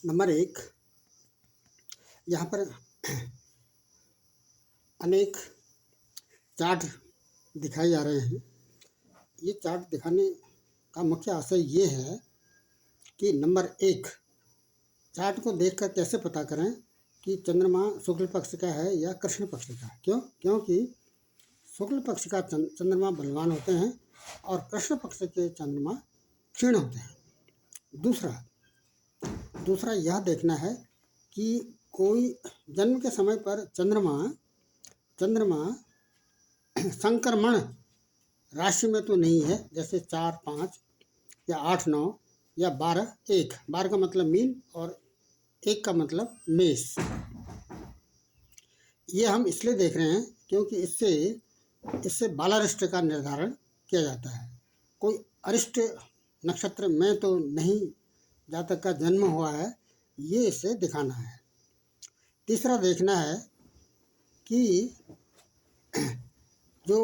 Number एक, यहाँ पर अनेक चार्ट दिखाए जा रहे हैं। ये चार्ट दिखाने का मुख्य आशय ये है कि नंबर एक, चार्ट को देखकर कैसे पता करें कि चंद्रमा शुक्ल पक्ष का है या कृष्ण पक्ष का। क्योंकि शुक्ल पक्ष का चंद्रमा बलवान होते हैं और कृष्ण पक्ष के चंद्रमा क्षीण होते हैं। दूसरा यह देखना है कि कोई जन्म के समय पर चंद्रमा संक्रमण राशि में तो नहीं है, जैसे 4, 5 या 8, 9 या 12, 1। 12 का मतलब मीन और 1 का मतलब मेष। ये हम इसलिए देख रहे हैं क्योंकि इससे बालारिष्ट का निर्धारण किया जाता है। कोई अरिष्ट नक्षत्र में तो नहीं जातक का जन्म हुआ है, ये इसे दिखाना है। तीसरा देखना है कि जो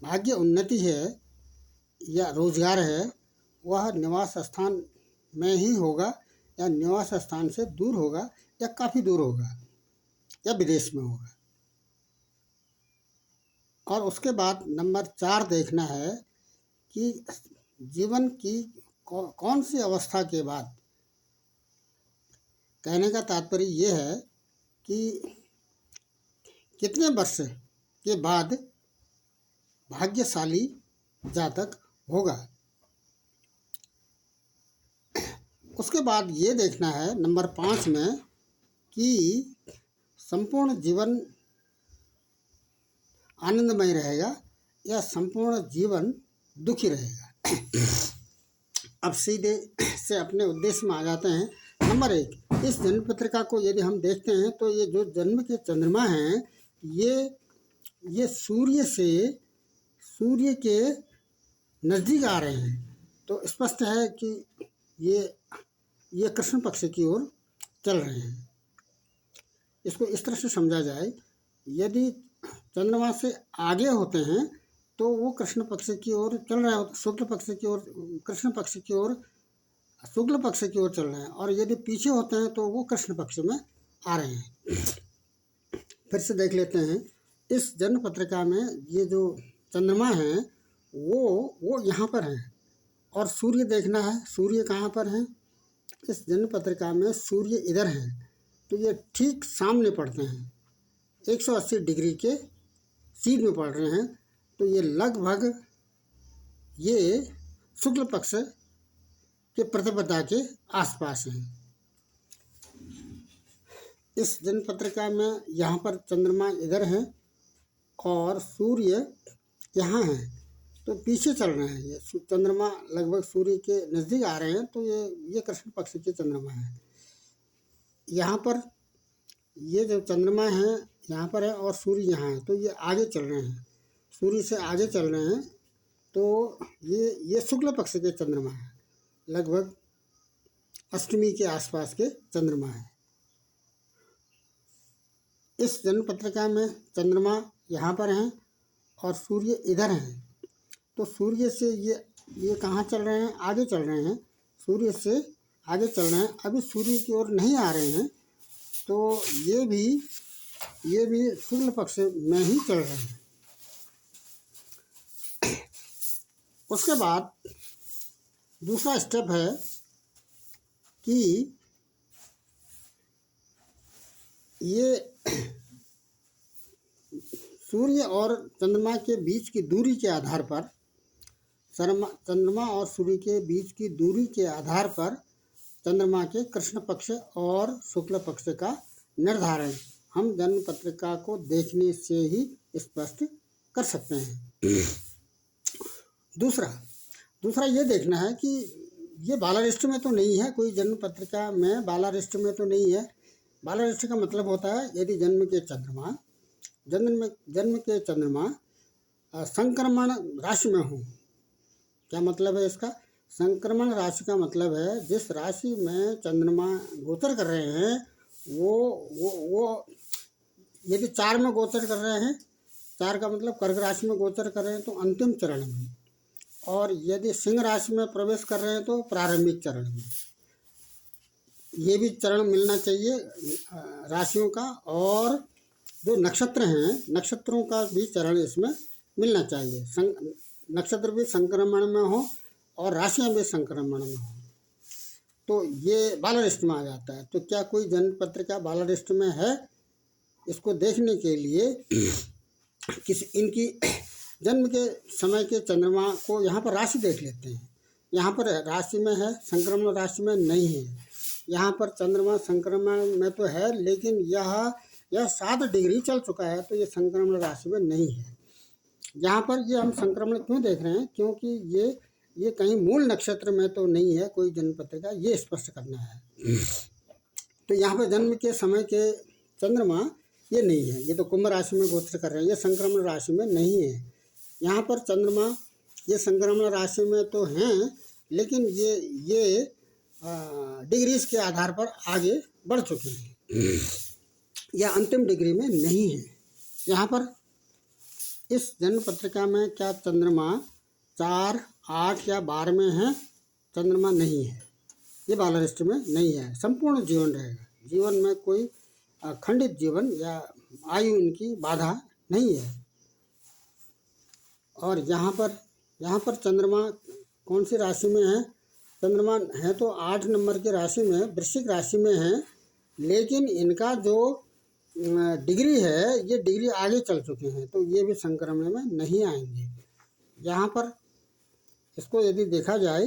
भाग्य उन्नति है या रोजगार है वह निवास स्थान में ही होगा या निवास स्थान से दूर होगा या काफ़ी दूर होगा या विदेश में होगा। और उसके बाद नंबर 4 देखना है कि जीवन की कौन सी अवस्था के बाद, कहने का तात्पर्य ये है कि कितने वर्ष के बाद भाग्यशाली जातक होगा। उसके बाद ये देखना है नंबर 5 में कि संपूर्ण जीवन आनंदमय रहेगा या संपूर्ण जीवन दुखी रहेगा। अब सीधे से अपने उद्देश्य में आ जाते हैं। नंबर 1, इस जन्म पत्रिका को यदि हम देखते हैं तो ये जो जन्म के चंद्रमा हैं ये सूर्य के नज़दीक आ रहे हैं, तो स्पष्ट है कि ये कृष्ण पक्ष की ओर चल रहे हैं। इसको इस तरह से समझा जाए, यदि चंद्रमा से आगे होते हैं तो वो कृष्ण पक्ष की ओर चल रहे होते, शुक्ल पक्ष की ओर कृष्ण पक्ष की ओर शुक्ल पक्ष की ओर चल रहे हैं, और यदि पीछे होते हैं तो वो कृष्ण पक्ष में आ रहे हैं। फिर से देख लेते हैं। इस जन्म पत्रिका में ये जो चंद्रमा हैं वो यहाँ पर हैं, और सूर्य देखना है सूर्य कहाँ पर हैं। इस जन्म पत्रिका में सूर्य इधर हैं, तो ये ठीक सामने पड़ते हैं, 180 डिग्री के सीध में पड़ रहे हैं, तो ये लगभग ये शुक्ल पक्ष के प्रतिपदा के आसपास हैं। इस जन्म पत्रिका में यहाँ पर चंद्रमा इधर हैं और सूर्य यहाँ हैं, तो पीछे चल रहे हैं। ये चंद्रमा लगभग सूर्य के नज़दीक आ रहे हैं, तो ये कृष्ण पक्ष के चंद्रमा हैं। यहाँ पर ये जो चंद्रमा हैं यहाँ पर है और सूर्य यहाँ है, तो ये आगे चल रहे हैं, सूर्य से आगे चल रहे हैं, तो ये शुक्ल पक्ष के चंद्रमा हैं, लगभग अष्टमी के आसपास के चंद्रमा हैं। इस जन्म पत्रिका में चंद्रमा यहाँ पर हैं और सूर्य इधर हैं, तो सूर्य से ये कहाँ चल रहे हैं, आगे चल रहे हैं, सूर्य से आगे चल रहे हैं, अभी सूर्य की ओर नहीं आ रहे हैं, तो ये भी शुक्ल पक्ष में ही चल रहे हैं। उसके बाद दूसरा स्टेप है कि ये सूर्य और चंद्रमा के बीच की दूरी के आधार पर, चंद्रमा और सूर्य के बीच की दूरी के आधार पर चंद्रमा के कृष्ण पक्ष और शुक्ल पक्ष का निर्धारण हम जन्म पत्रिका को देखने से ही स्पष्ट कर सकते हैं। दूसरा ये देखना है कि ये बालारिष्ट में तो नहीं है, कोई जन्म पत्रिका में बालारिष्ट में तो नहीं है। बालारिष्ट का मतलब होता है यदि जन्म के चंद्रमा संक्रमण राशि में हो। क्या मतलब है इसका? संक्रमण राशि का मतलब है जिस राशि में चंद्रमा गोचर कर रहे हैं वो यदि 4 में गोचर कर रहे हैं, 4 का मतलब कर्क राशि में गोचर कर रहे हैं तो अंतिम चरण में, और यदि सिंह राशि में प्रवेश कर रहे हैं तो प्रारंभिक चरण में। ये भी चरण मिलना चाहिए राशियों का, और जो नक्षत्र हैं नक्षत्रों का भी चरण इसमें मिलना चाहिए। नक्षत्र भी संक्रमण में हो और राशियां भी संक्रमण में हो, तो ये बालारिष्ट में आ जाता है। तो क्या कोई जन्म पत्रिका बालारिष्ट में है, इसको देखने के लिए इनकी जन्म के समय के चंद्रमा को यहाँ पर राशि देख लेते हैं। यहाँ पर राशि में है, संक्रमण राशि में नहीं है। यहाँ पर चंद्रमा संक्रमण में तो है, लेकिन यह 7 डिग्री चल चुका है, तो ये संक्रमण राशि में नहीं है। यहाँ पर ये हम संक्रमण क्यों देख रहे हैं, क्योंकि ये कहीं मूल नक्षत्र में तो नहीं है कोई जन्म पत्रिका, ये स्पष्ट करना है। तो यहाँ पर जन्म के समय के चंद्रमा ये नहीं है, ये तो कुंभ राशि में गोचर कर रहे हैं, ये संक्रमण राशि में नहीं है। यहाँ पर चंद्रमा ये संक्रमण राशि में तो हैं, लेकिन ये डिग्रीज के आधार पर आगे बढ़ चुके हैं, यह अंतिम डिग्री में नहीं है। यहाँ पर इस जन्म पत्रिका में क्या चंद्रमा 4, 8 या 12 में है, चंद्रमा नहीं है, ये बालारिष्ट में नहीं है। संपूर्ण जीवन रहेगा, जीवन में कोई खंडित जीवन या आयु इनकी बाधा नहीं है। और यहाँ पर चंद्रमा कौन सी राशि में है, चंद्रमा है तो 8 नंबर की राशि में, वृश्चिक राशि में है, लेकिन इनका जो डिग्री है ये डिग्री आगे चल चुके हैं, तो ये भी संक्रमण में नहीं आएंगे। यहाँ पर इसको यदि देखा जाए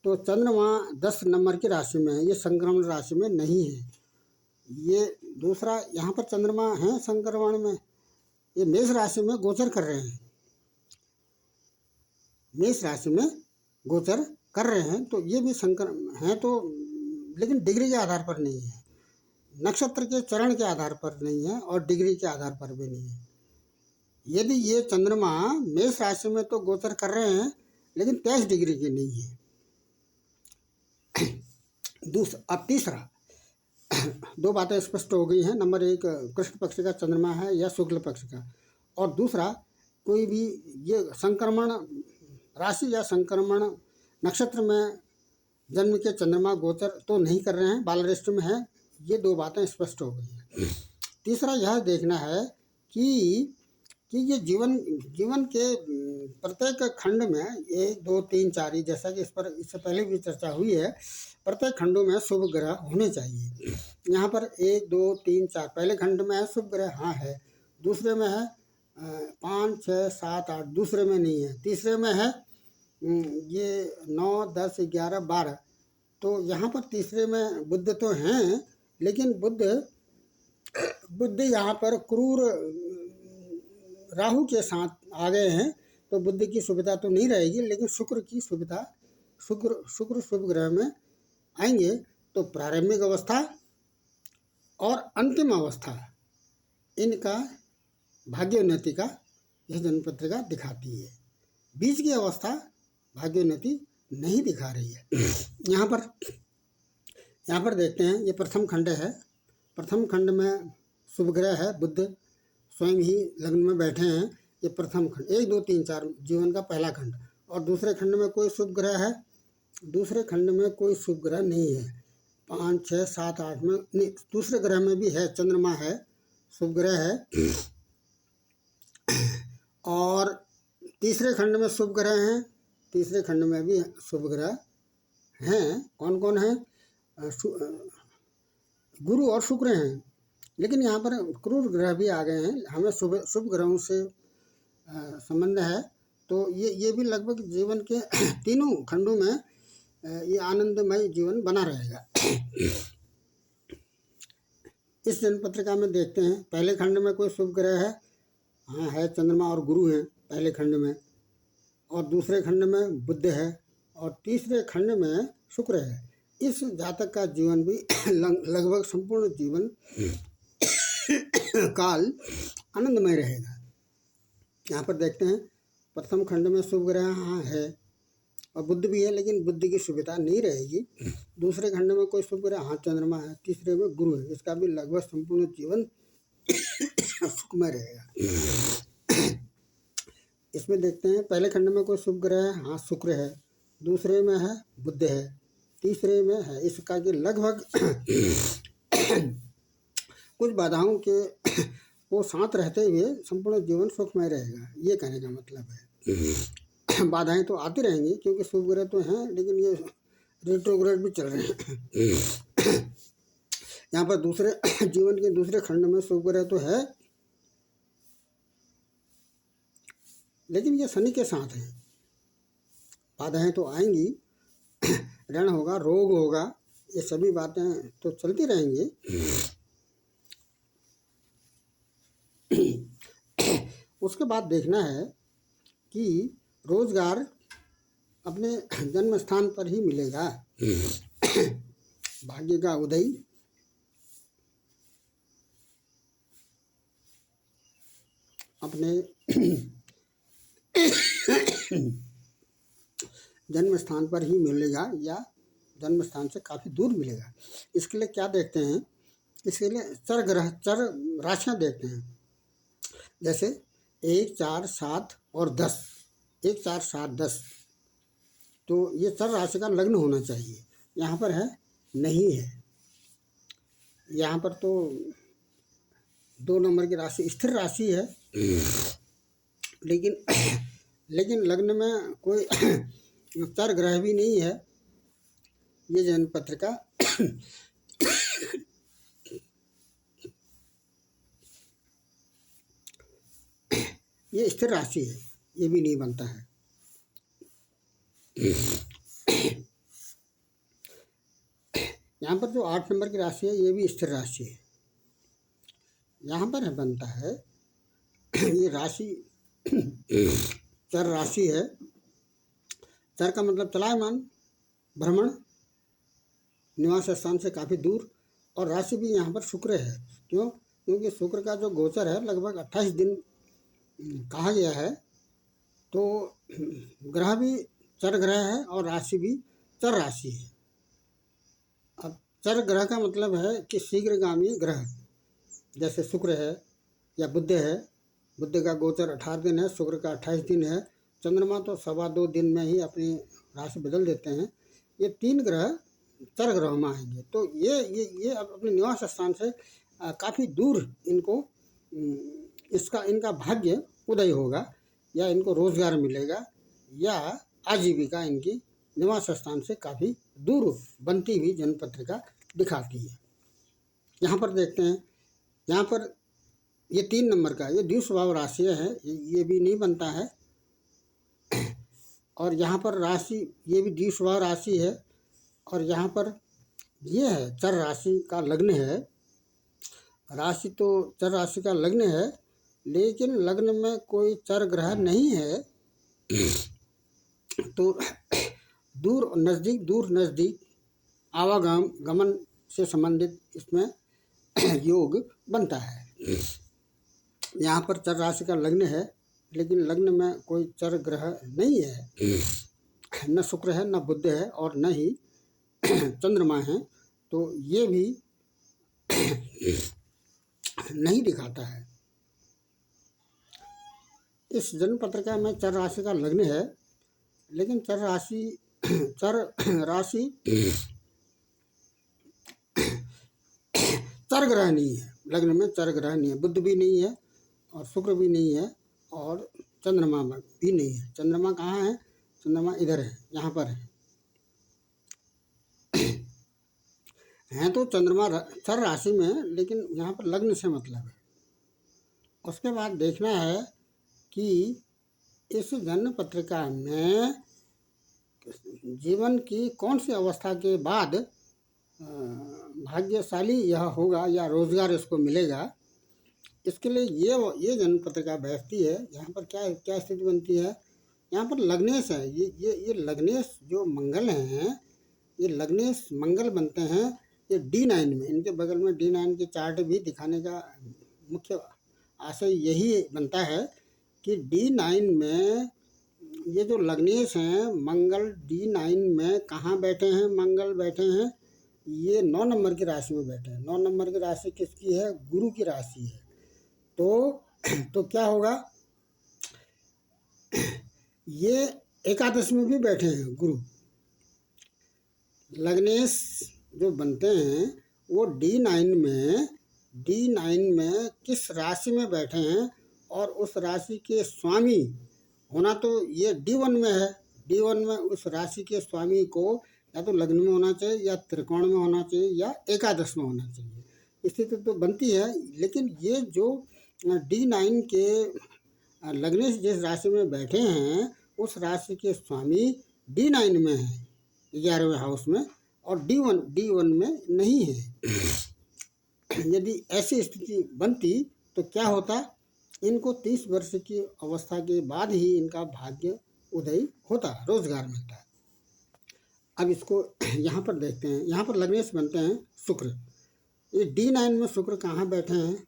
तो चंद्रमा 10 नंबर की राशि में है, ये संक्रमण राशि में नहीं है। ये दूसरा यहाँ पर चंद्रमा है संक्रमण में, ये मेष राशि में गोचर कर रहे हैं, मेष राशि में गोचर कर रहे हैं, तो ये भी संक्रमण है, तो लेकिन डिग्री के आधार पर नहीं है, नक्षत्र के चरण के आधार पर नहीं है, और डिग्री के आधार पर भी नहीं है। यदि ये चंद्रमा मेष राशि में तो गोचर कर रहे हैं, लेकिन 23 डिग्री की नहीं है। अब तीसरा 2 बातें स्पष्ट हो गई हैं। नंबर 1 कृष्ण पक्ष का चंद्रमा है या शुक्ल पक्ष का, और दूसरा कोई भी ये संक्रमण राशि या संक्रमण नक्षत्र में जन्म के चंद्रमा गोचर तो नहीं कर रहे हैं, बालारिष्ट में है। ये 2 बातें स्पष्ट हो गई हैं। तीसरा यह देखना है कि ये जीवन के प्रत्येक खंड में 1, 2, 3, 4, जैसा कि इससे पहले भी चर्चा हुई है, प्रत्येक खंडों में शुभ ग्रह होने चाहिए। यहाँ पर 1, 2, 3, 4 पहले खंड में है शुभ ग्रह, हाँ है। दूसरे में है 5, 6, 7, 8, दूसरे में नहीं है। तीसरे में है ये 9, 10, 11, 12, तो यहाँ पर तीसरे में बुध तो हैं, लेकिन बुध यहाँ पर क्रूर राहु के साथ आ गए हैं, तो बुध की सुविधा तो नहीं रहेगी, लेकिन शुक्र की सुविधा, शुक्र शुभ ग्रह में आएंगे, तो प्रारंभिक अवस्था और अंतिम अवस्था इनका भाग्योन्नति का यह जन्म पत्रिका दिखाती है। बीच की अवस्था भाग्योन्नति नहीं दिखा रही है। यहाँ पर देखते हैं, ये प्रथम खंड है। प्रथम खंड में शुभ ग्रह है, बुध स्वयं ही लग्न में बैठे हैं। ये प्रथम खंड 1, 2, 3, 4 जीवन का पहला खंड। और दूसरे खंड में कोई शुभ ग्रह है, दूसरे खंड में कोई शुभ ग्रह नहीं है। 5, 6, 7, 8 में नहीं, दूसरे ग्रह में भी है, चंद्रमा है, शुभ ग्रह है। और तीसरे खंड में शुभ ग्रह हैं, तीसरे खंड में भी शुभ ग्रह हैं। कौन कौन है? गुरु और शुक्र हैं, लेकिन यहाँ पर क्रूर ग्रह भी आ गए हैं। हमें शुभ ग्रहों से संबंध है, तो ये भी लगभग जीवन के तीनों खंडों में ये आनंदमय जीवन बना रहेगा। इस जन्म पत्रिका में देखते हैं, पहले खंड में कोई शुभ ग्रह है, हाँ है, चंद्रमा और गुरु हैं पहले खंड में, और दूसरे खंड में बुध है, और तीसरे खंड में शुक्र है। इस जातक का जीवन भी लगभग संपूर्ण जीवन काल आनंदमय रहेगा। यहाँ पर देखते हैं, प्रथम खंड में शुभ ग्रह हाँ है, और बुध भी है, लेकिन बुद्ध की सुविधा नहीं रहेगी। दूसरे खंड में कोई शुभ ग्रह हाँ चंद्रमा है, तीसरे में गुरु है, इसका भी लगभग संपूर्ण जीवन सुखमय रहेगा। इसमें देखते हैं, पहले खंड में कोई शुभ ग्रह है, हाँ शुक्र है, दूसरे में है बुध है, तीसरे में है इसका कि लगभग कुछ बाधाओं के वो साथ रहते हुए संपूर्ण जीवन सुखमय रहेगा, ये कहने का मतलब है। बाधाएं तो आती रहेंगी क्योंकि शुभ ग्रह तो हैं, लेकिन ये रेट्रोग्रेड भी चल रहे हैं। यहाँ पर दूसरे जीवन के दूसरे खंड में शुभ ग्रह तो है, लेकिन ये शनि के साथ है। बाधाएं तो आएंगी, ऋण होगा, रोग होगा, ये सभी बातें तो चलती रहेंगी। उसके बाद देखना है कि रोजगार अपने जन्म स्थान पर ही मिलेगा। भाग्य का उदय अपने जन्म स्थान पर ही मिलेगा या जन्म स्थान से काफ़ी दूर मिलेगा। इसके लिए क्या देखते हैं, इसके लिए चर ग्रह, चर राशियाँ देखते हैं। जैसे 1, 4, 7 और 10, 1, 4, 7, 10, तो ये चर राशि का लग्न होना चाहिए। यहाँ पर है, नहीं है। यहाँ पर तो 2 नंबर की राशि स्थिर राशि है, लेकिन लग्न में कोई चर ग्रह भी नहीं है। ये जन्म पत्रिका ये स्थिर राशि है, ये भी नहीं बनता है। यहाँ पर जो 8 नंबर की राशि है, ये भी स्थिर राशि है। यहाँ पर है बनता है, ये राशि चर राशि है। चर का मतलब चलायमान, भ्रमण, निवास स्थान से काफ़ी दूर, और राशि भी यहाँ पर शुक्र है। क्यों? क्योंकि शुक्र का जो गोचर है लगभग 28 दिन कहा गया है। तो ग्रह भी चर ग्रह है और राशि भी चर राशि है। अब चर ग्रह का मतलब है कि शीघ्रगामी ग्रह, जैसे शुक्र है या बुध है। बुध का गोचर 18 दिन है, शुक्र का 28 दिन है। चंद्रमा तो 2.25 दिन में ही अपनी राशि बदल देते हैं। ये 3 ग्रह चर ग्रह में आएंगे। तो ये अब अपने निवास स्थान से काफ़ी दूर इनको इनका भाग्य उदय होगा, या इनको रोजगार मिलेगा, या आजीविका इनकी निवास स्थान से काफ़ी दूर बनती हुई जन्म पत्रिका दिखाती है। यहाँ पर देखते हैं, यहाँ पर ये 3 नंबर का ये द्विस्वभाव राशि है, ये भी नहीं बनता है। और यहाँ पर राशि ये भी द्विस्वभाव राशि है, और यहाँ पर ये है चर राशि का लग्न है। राशि तो चर राशि का लग्न है, लेकिन लग्न में कोई चर ग्रह नहीं है। तो दूर नज़दीक आवागमन से संबंधित इसमें योग बनता है। यहाँ पर चर राशि का लग्न है, लेकिन लग्न में कोई चर ग्रह नहीं है, न शुक्र है, न बुध है, और न ही चंद्रमा है। तो ये भी नहीं दिखाता है। इस जन्म पत्रिका में चर राशि का लग्न है, लेकिन चर राशि चर ग्रह नहीं है। लग्न में चर ग्रह नहीं है, बुध भी नहीं है और शुक्र भी नहीं है और चंद्रमा भी नहीं है। चंद्रमा कहाँ है? चंद्रमा इधर है, यहाँ पर है। हैं तो चंद्रमा चर राशि में, लेकिन यहाँ पर लग्न से मतलब है। उसके बाद देखना है कि इस जन्म पत्रिका में जीवन की कौन सी अवस्था के बाद भाग्यशाली यह होगा या रोजगार इसको मिलेगा। इसके लिए ये जन्म पत्रिका बैठती है। यहाँ पर क्या स्थिति बनती है? यहाँ पर लग्नेश है। ये लग्नेश जो मंगल हैं, ये लग्नेश मंगल बनते हैं। ये D9 में, इनके बगल में D9 के चार्ट भी दिखाने का मुख्य आशय यही बनता है कि D9 में ये जो लग्नेश हैं, मंगल D9 में कहाँ बैठे हैं? मंगल बैठे हैं ये 9 नंबर की राशि में बैठे हैं। 9 नंबर की राशि किसकी है? गुरु की राशि है। तो क्या होगा? ये एकादश में भी बैठे हैं गुरु, लग्नेश जो बनते हैं वो D9 में किस राशि में बैठे हैं और उस राशि के स्वामी होना तो ये D1 में है। D1 में उस राशि के स्वामी को या तो लग्न में होना चाहिए या त्रिकोण में होना चाहिए या एकादश में होना चाहिए। स्थिति तो बनती है, लेकिन ये जो D9 के लग्नेश जिस राशि में बैठे हैं उस राशि के स्वामी D9 में है, 11वें हाउस में, और D1 में नहीं है। यदि ऐसी स्थिति बनती तो क्या होता, इनको 30 वर्ष की अवस्था के बाद ही इनका भाग्य उदय होता, रोजगार मिलता है। अब इसको यहाँ पर देखते हैं। यहाँ पर लग्नेश बनते हैं शुक्र। ये D9 में शुक्र कहाँ बैठे हैं?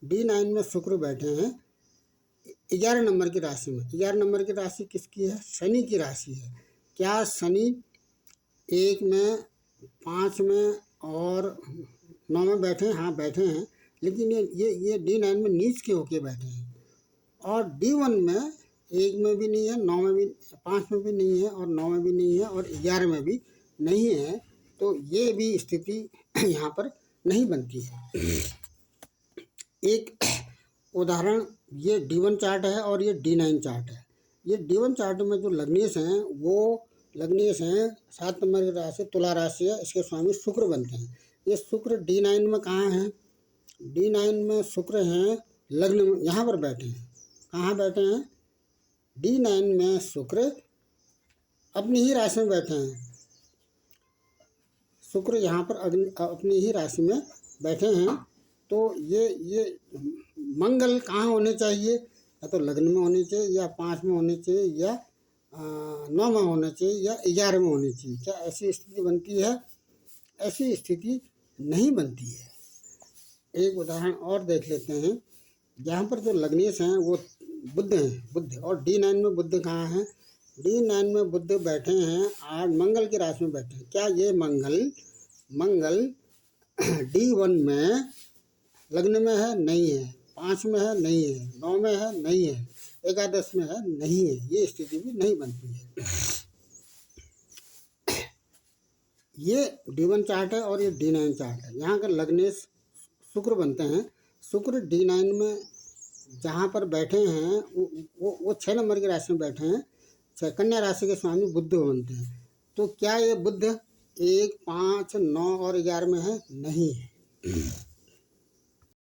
D9 में शुक्र बैठे हैं 11 नंबर की राशि में। 11 नंबर की राशि किसकी है? शनि की राशि है। क्या शनि 1 में, 5 में और 9 में बैठे हैं? हाँ बैठे हैं, लेकिन ये D9 में नीच के होके बैठे हैं। और D1 में 1 में भी नहीं है, 9 में भी, 5 में भी नहीं है और 9 में भी नहीं है और 11 में भी नहीं है। तो ये भी स्थिति यहाँ पर नहीं बनती है। एक उदाहरण, ये D1 चार्ट है और ये D9 चार्ट है। ये D1 चार्ट में जो लग्नेश हैं वो लग्नेश हैं 7 नंबर की राशि, तुला राशि है, इसके स्वामी शुक्र बनते हैं। ये शुक्र D9 में कहाँ हैं? D9 में शुक्र हैं लग्न में, यहाँ पर बैठे हैं। कहाँ बैठे हैं? D9 में शुक्र अपनी ही राशि में बैठे हैं। शुक्र यहाँ पर अपनी ही राशि में बैठे हैं। तो ये मंगल कहाँ होने चाहिए? या तो लग्न में होने चाहिए या 5 में होने चाहिए या 9 में होना चाहिए या 11 में होनी चाहिए। क्या ऐसी स्थिति बनती है? ऐसी स्थिति नहीं बनती है। एक उदाहरण और देख लेते हैं। यहाँ पर जो लग्नेश हैं वो बुध हैं, बुध, और D9 में बुध कहाँ हैं? D9 में बुध बैठे हैं आज मंगल की राशि में बैठे हैं। क्या ये मंगल D1 में लग्न में है? नहीं है। 5 में है? नहीं है। 9 में है? नहीं है। एकादश में है? नहीं है। ये स्थिति भी नहीं बनती है। ये D1 चार्ट है और ये D9 चार्ट है। यहाँ का लग्नेश शुक्र बनते हैं। शुक्र D9 में जहाँ पर बैठे हैं वो 6 नंबर की राशि में बैठे हैं। कन्या राशि के स्वामी बुध बनते हैं। तो क्या ये बुध 1, 5, 9 और 11 में है? नहीं है।